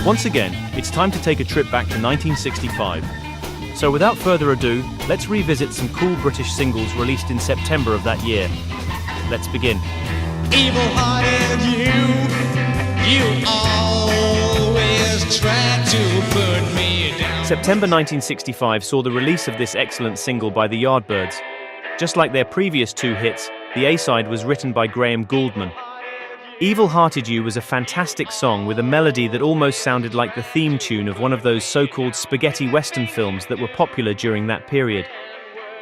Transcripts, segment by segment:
Once again, it's time to take a trip back to 1965. So without further ado, let's revisit some cool British singles released in September of that year. Let's begin. Evil-hearted you always try to put me down. September 1965 saw the release of this excellent single by the Yardbirds. Just like their previous two hits, the A-side was written by Graham Gouldman. Evil-Hearted You was a fantastic song with a melody that almost sounded like the theme tune of one of those so-called spaghetti western films that were popular during that period.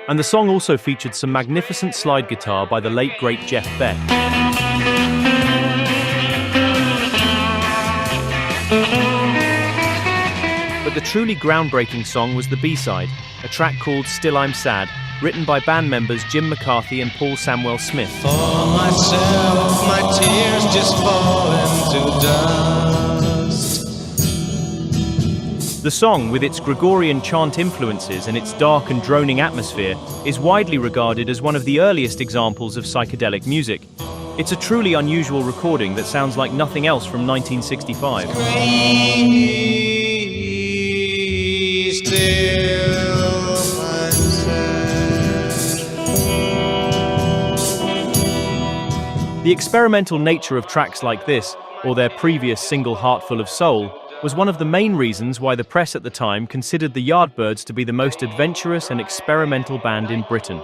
And the song also featured some magnificent slide guitar by the late great Jeff Beck. But the truly groundbreaking song was the B-side, a track called Still I'm Sad, written by band members Jim McCarthy and Paul Samwell Smith. For myself, my tears just fall into dust. The song, with its Gregorian chant influences and its dark and droning atmosphere, is widely regarded as one of the earliest examples of psychedelic music. It's a truly unusual recording that sounds like nothing else from 1965. The experimental nature of tracks like this, or their previous single Heartful of Soul, was one of the main reasons why the press at the time considered the Yardbirds to be the most adventurous and experimental band in Britain.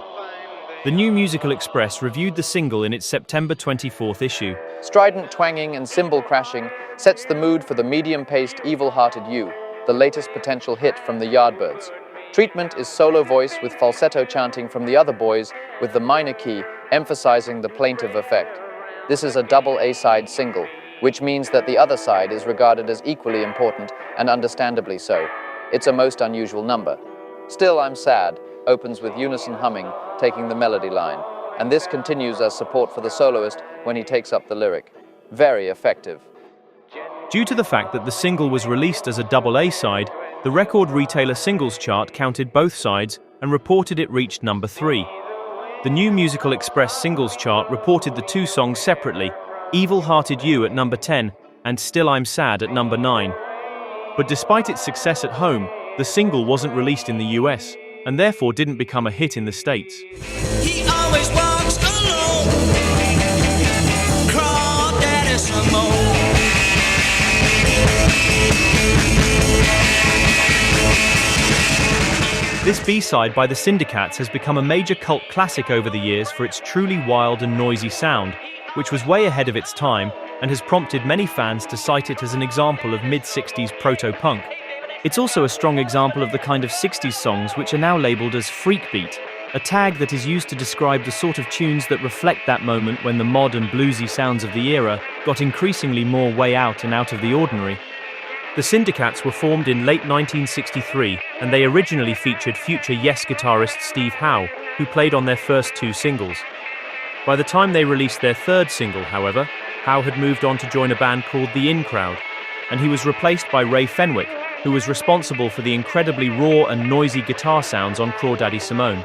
The New Musical Express reviewed the single in its September 24th issue. Strident twanging and cymbal crashing sets the mood for the medium-paced Evil-Hearted You, the latest potential hit from the Yardbirds. Treatment is solo voice with falsetto chanting from the other boys, with the minor key emphasizing the plaintive effect. This is a double A-side single, which means that the other side is regarded as equally important, and understandably so. It's a most unusual number. Still I'm Sad opens with unison humming, taking the melody line, and this continues as support for the soloist when he takes up the lyric. Very effective. Due to the fact that the single was released as a double A-side, the record retailer singles chart counted both sides and reported it reached number 3. The New Musical Express singles chart reported the two songs separately, Evil-Hearted You at number 10 and Still I'm Sad at number 9. But despite its success at home, the single wasn't released in the US, and therefore didn't become a hit in the States. He always walks alone. Crawdaddy some more. This B-side by the Syndicats has become a major cult classic over the years for its truly wild and noisy sound, which was way ahead of its time and has prompted many fans to cite it as an example of mid-60s proto-punk. It's also a strong example of the kind of 60s songs which are now labeled as freakbeat, a tag that is used to describe the sort of tunes that reflect that moment when the mod and bluesy sounds of the era got increasingly more way out and out of the ordinary. The Syndicats were formed in late 1963, and they originally featured future Yes guitarist Steve Howe, who played on their first two singles. By the time they released their third single, however, Howe had moved on to join a band called The In Crowd, and he was replaced by Ray Fenwick, who was responsible for the incredibly raw and noisy guitar sounds on Crawdaddy Simone.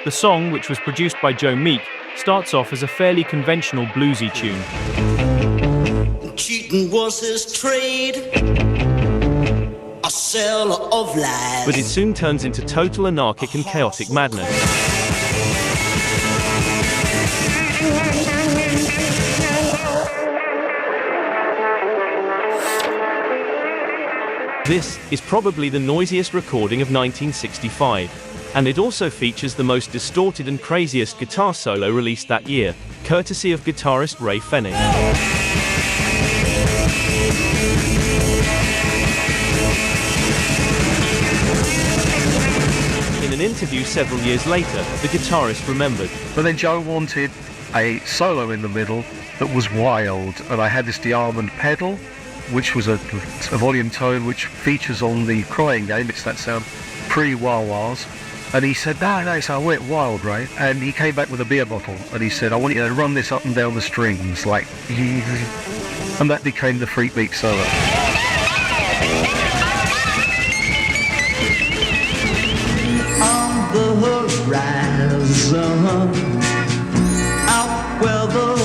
The song, which was produced by Joe Meek, starts off as a fairly conventional bluesy tune. Cheating was his trade, a seller of lies. But it soon turns into total anarchic and chaotic madness. This is probably the noisiest recording of 1965, and it also features the most distorted and craziest guitar solo released that year, courtesy of guitarist Ray Fenwick. In an interview several years later, the guitarist remembered. But then Joe wanted a solo in the middle that was wild, and I had this de-armand pedal, which was a volume tone which features on the Crying Game. It's that sound pre-wah-wahs. And he said, no, so I went wild, right? And he came back with a beer bottle, and he said, I want you to run this up and down the strings, like, and that became the freakbeat solo. On the horizon, out where the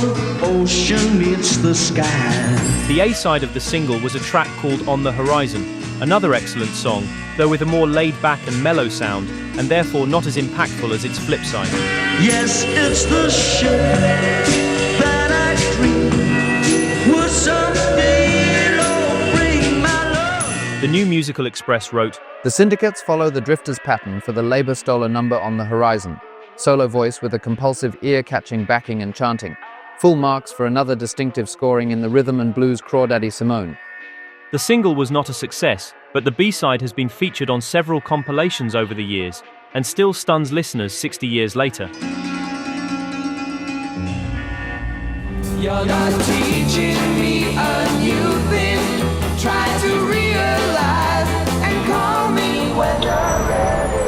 ocean meets the sky. The A-side of the single was a track called On the Horizon, another excellent song, though with a more laid-back and mellow sound, and therefore not as impactful as its flip side. Yes, it's the ship that I dream would someday, Lord, bring my love. The New Musical Express wrote, The Syndicats follow the Drifters' pattern for the Labour stole a number On the Horizon. Solo voice with a compulsive ear-catching backing and chanting. Full marks for another distinctive scoring in the rhythm and blues Crawdaddy Simone. The single was not a success, but the B-side has been featured on several compilations over the years, and still stuns listeners 60 years later. You're not teaching me a new thing. Try to realize and call me when you're ready.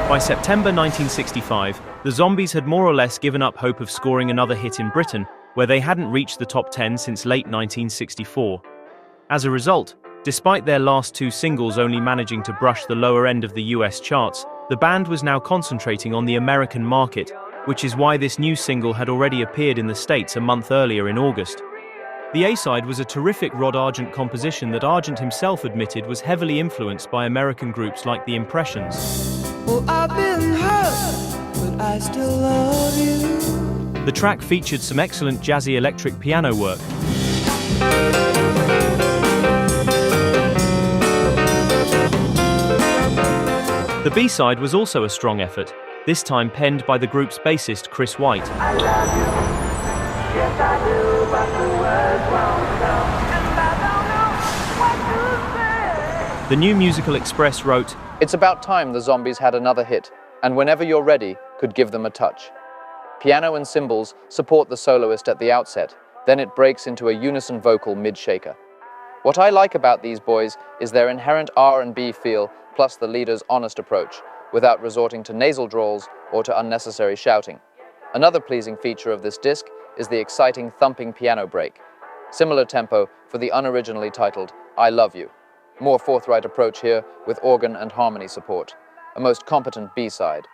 By September 1965, the Zombies had more or less given up hope of scoring another hit in Britain, where they hadn't reached the top 10 since late 1964. As a result, despite their last two singles only managing to brush the lower end of the US charts, the band was now concentrating on the American market, which is why this new single had already appeared in the States a month earlier in August. The A-side was a terrific Rod Argent composition that Argent himself admitted was heavily influenced by American groups like The Impressions. Well, I've been hurt, but I still love you. The track featured some excellent jazzy electric piano work. The B-side was also a strong effort, this time penned by the group's bassist Chris White. I love you, yes I do, but the words won't come, and I don't know what to say. The New Musical Express wrote, It's about time the Zombies had another hit, and whenever you're ready, could give them a touch. Piano and cymbals support the soloist at the outset, then it breaks into a unison vocal mid-shaker. What I like about these boys is their inherent R&B feel plus the leader's honest approach, without resorting to nasal drawls or to unnecessary shouting. Another pleasing feature of this disc is the exciting thumping piano break. Similar tempo for the unoriginally titled I Love You. More forthright approach here with organ and harmony support. A most competent B-side.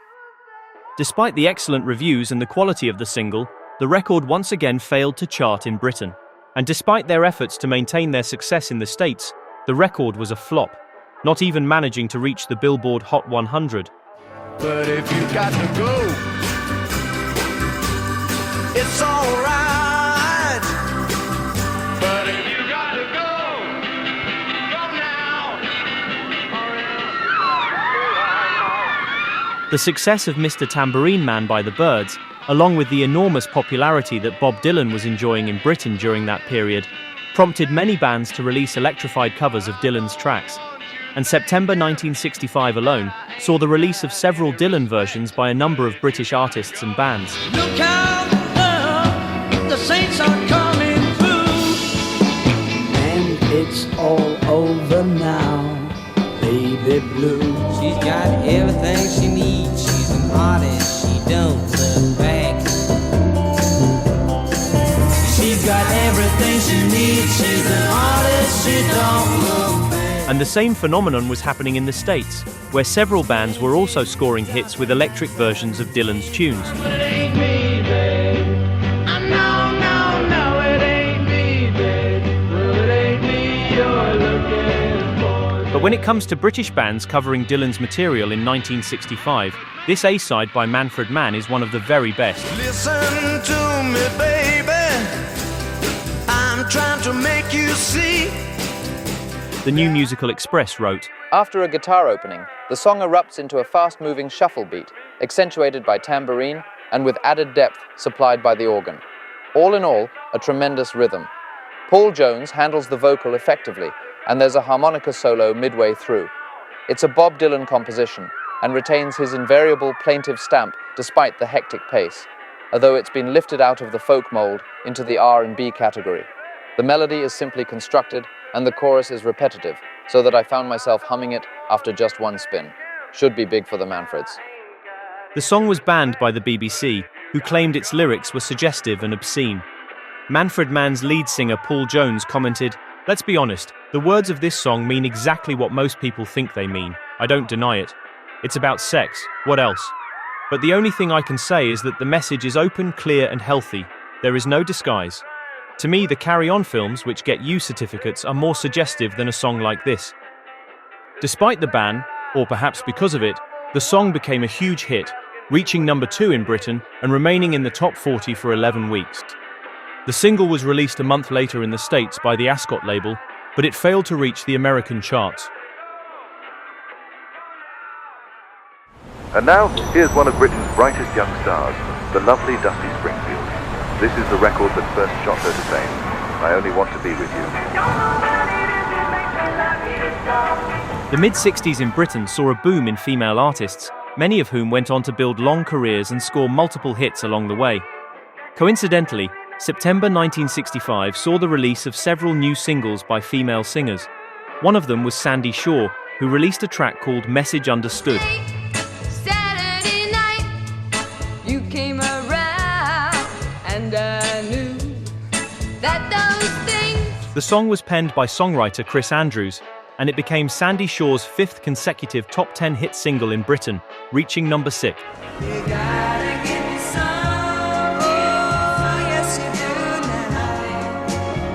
Despite the excellent reviews and the quality of the single, the record once again failed to chart in Britain. And despite their efforts to maintain their success in the States, the record was a flop, not even managing to reach the Billboard Hot 100. But if you got to go, it's alright. But if you got to go now. The success of Mr. Tambourine Man by the Byrds, along with the enormous popularity that Bob Dylan was enjoying in Britain during that period, prompted many bands to release electrified covers of Dylan's tracks. And September 1965 alone saw the release of several Dylan versions by a number of British artists and bands. Look out, the saints are coming through. And it's all over now, baby blue. She's got everything she needs. She's an artist, she don't look back. She's got everything she needs. She's an artist, she don't look back. And the same phenomenon was happening in the States, where several bands were also scoring hits with electric versions of Dylan's tunes. But it ain't me, babe. No, it ain't me, babe. Well, it ain't me you're looking for. But when it comes to British bands covering Dylan's material in 1965, this A-side by Manfred Mann is one of the very best. Listen to me, baby. I'm trying to make you see. The New Musical Express wrote, After a guitar opening, the song erupts into a fast-moving shuffle beat, accentuated by tambourine and with added depth supplied by the organ. All in all, a tremendous rhythm. Paul Jones handles the vocal effectively, and there's a harmonica solo midway through. It's a Bob Dylan composition, and retains his invariable plaintive stamp despite the hectic pace, although it's been lifted out of the folk mold into the R&B category. The melody is simply constructed, and the chorus is repetitive, so that I found myself humming it after just one spin. Should be big for the Manfreds. The song was banned by the BBC, who claimed its lyrics were suggestive and obscene. Manfred Mann's lead singer Paul Jones commented, "Let's be honest, the words of this song mean exactly what most people think they mean. I don't deny it. It's about sex. What else?" But the only thing I can say is that the message is open, clear, and healthy. There is no disguise. To me, the Carry On films, which get U certificates, are more suggestive than a song like this. Despite the ban, or perhaps because of it, the song became a huge hit, reaching number 2 in Britain and remaining in the top 40 for 11 weeks. The single was released a month later in the States by the Ascot label, but it failed to reach the American charts. And now, here's one of Britain's brightest young stars, the lovely Dusty Springfield. This is the record that first shot her to fame, I Only Want to Be With You. The mid-60s in Britain saw a boom in female artists, many of whom went on to build long careers and score multiple hits along the way. Coincidentally, September 1965 saw the release of several new singles by female singers. One of them was Sandie Shaw, who released a track called Message Understood. Saturday night, you came around, and I knew that those things. The song was penned by songwriter Chris Andrews, and it became Sandie Shaw's 5th consecutive top 10 hit single in Britain, reaching number 6. You gotta give me some, oh, yes you do now.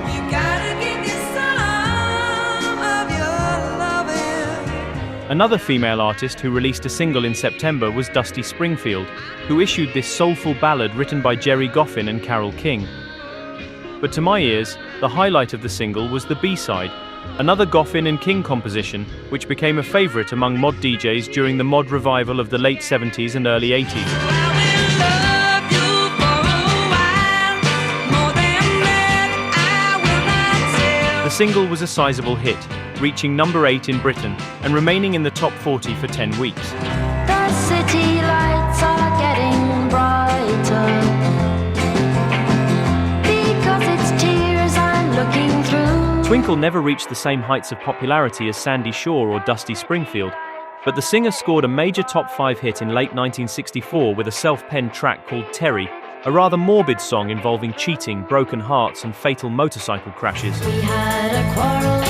You gotta give me some of your loving. Another female artist who released a single in September was Dusty Springfield, who issued this soulful ballad written by Jerry Goffin and Carole King. But to my ears, the highlight of the single was the B-side, another Goffin and King composition, which became a favorite among mod DJs during the mod revival of the late 70s and early 80s. The single was a sizable hit, reaching number 8 in Britain and remaining in the top 40 for 10 weeks. The city lights are getting brighter, because it's tears I'm looking through. Twinkle never reached the same heights of popularity as Sandie Shaw or Dusty Springfield, but the singer scored a major top 5 hit in late 1964 with a self-penned track called Terry, a rather morbid song involving cheating, broken hearts, and fatal motorcycle crashes. We had a quarrel,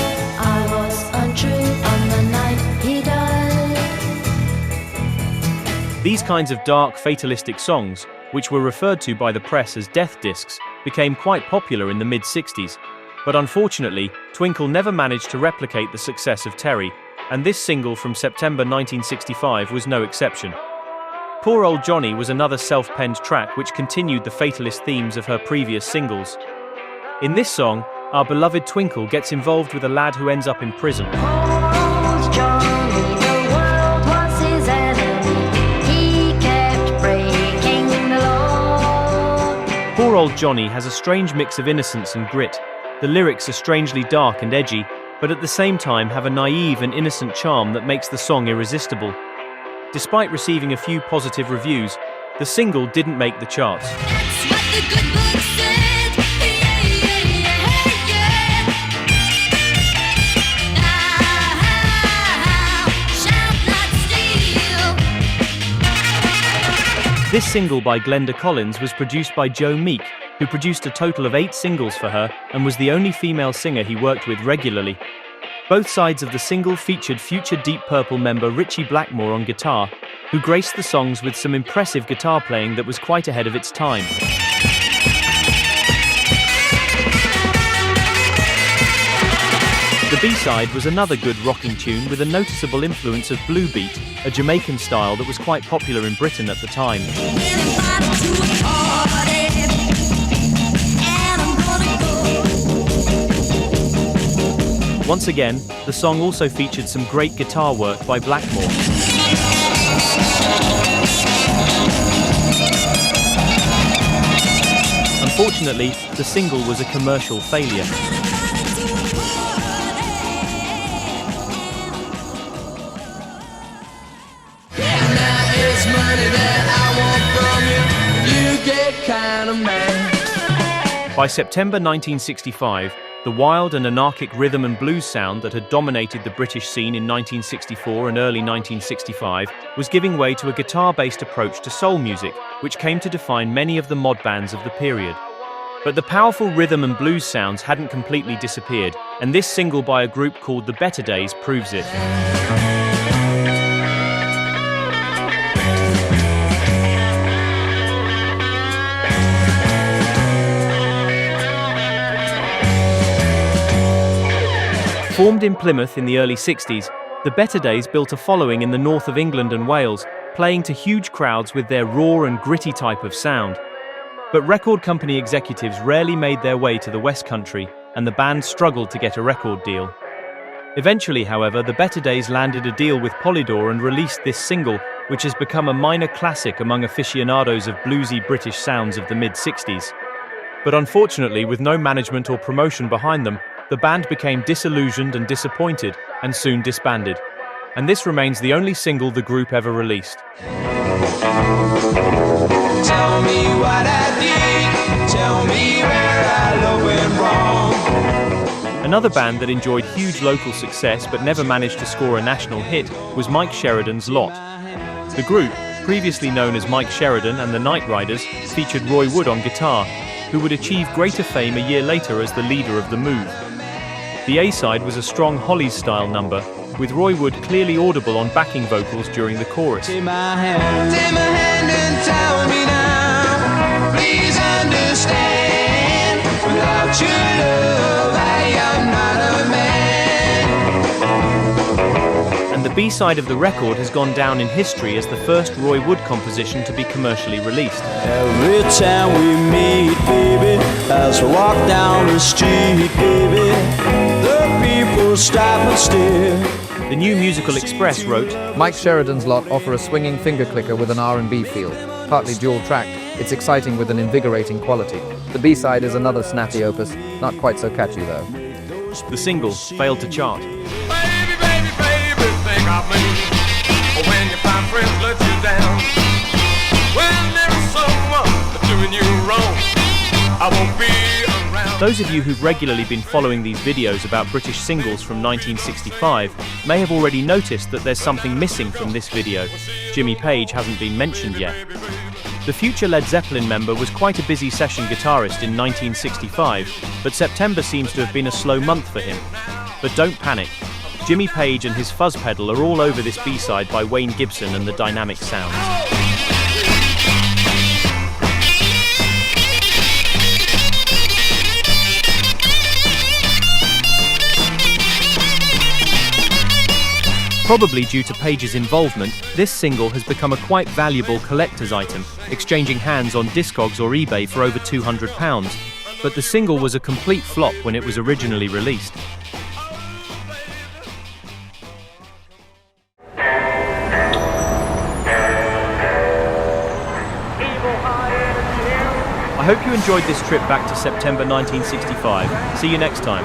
I was untrue on the night he died. These kinds of dark, fatalistic songs, which were referred to by the press as death discs, became quite popular in the mid-60s. But unfortunately, Twinkle never managed to replicate the success of Terry, and this single from September 1965 was no exception. Poor Old Johnny was another self-penned track which continued the fatalist themes of her previous singles. In this song, our beloved Twinkle gets involved with a lad who ends up in prison. Old Johnny, the world was his enemy. He kept breaking the law. Poor Old Johnny has a strange mix of innocence and grit. The lyrics are strangely dark and edgy, but at the same time have a naive and innocent charm that makes the song irresistible. Despite receiving a few positive reviews, the single didn't make the charts. That's what the good book said. Yeah, yeah, yeah, yeah. Thou shalt not steal. This single by Glenda Collins was produced by Joe Meek, who produced a total of 8 singles for her and was the only female singer he worked with regularly. Both sides of the single featured future Deep Purple member Ritchie Blackmore on guitar, who graced the songs with some impressive guitar playing that was quite ahead of its time. The B-side was another good rocking tune with a noticeable influence of blue beat, a Jamaican style that was quite popular in Britain at the time. Once again, the song also featured some great guitar work by Blackmore. Unfortunately, the single was a commercial failure. By September 1965, the wild and anarchic rhythm and blues sound that had dominated the British scene in 1964 and early 1965 was giving way to a guitar-based approach to soul music, which came to define many of the mod bands of the period. But the powerful rhythm and blues sounds hadn't completely disappeared, and this single by a group called The Better Days proves it. Formed in Plymouth in the early 60s, the Better Days built a following in the north of England and Wales, playing to huge crowds with their raw and gritty type of sound. But record company executives rarely made their way to the West Country, and the band struggled to get a record deal. Eventually, however, the Better Days landed a deal with Polydor and released this single, which has become a minor classic among aficionados of bluesy British sounds of the mid-60s. But unfortunately, with no management or promotion behind them, the band became disillusioned and disappointed, and soon disbanded. And this remains the only single the group ever released. Tell me what I did, tell me where I went wrong. Another band that enjoyed huge local success but never managed to score a national hit was Mike Sheridan's Lot. The group, previously known as Mike Sheridan and the Night Riders, featured Roy Wood on guitar, who would achieve greater fame a year later as the leader of The Move. The A-side was a strong Hollies-style number, with Roy Wood clearly audible on backing vocals during the chorus. Take my hand and tell me now, please understand, without your love I am not a man. And the B-side of the record has gone down in history as the first Roy Wood composition to be commercially released. Every time we meet, baby, as we walk down the street, baby, the people stop and stare. The New Musical Express wrote, Mike Sheridan's Lot offer a swinging finger clicker with an R&B feel. Partly dual-tracked, it's exciting with an invigorating quality. The B-side is another snappy opus, not quite so catchy though. The single failed to chart. Baby, baby, baby, think of me. When your fine friends let you down. When there's someone doing you wrong, I won't be around. Those of you who've regularly been following these videos about British singles from 1965 may have already noticed that there's something missing from this video. Jimmy Page hasn't been mentioned yet. The future Led Zeppelin member was quite a busy session guitarist in 1965, but September seems to have been a slow month for him. But don't panic. Jimmy Page and his fuzz pedal are all over this B-side by Wayne Gibson and the Dynamic Sounds. Probably due to Page's involvement, this single has become a quite valuable collector's item, exchanging hands on Discogs or eBay for over £200. But the single was a complete flop when it was originally released. I hope you enjoyed this trip back to September 1965. See you next time.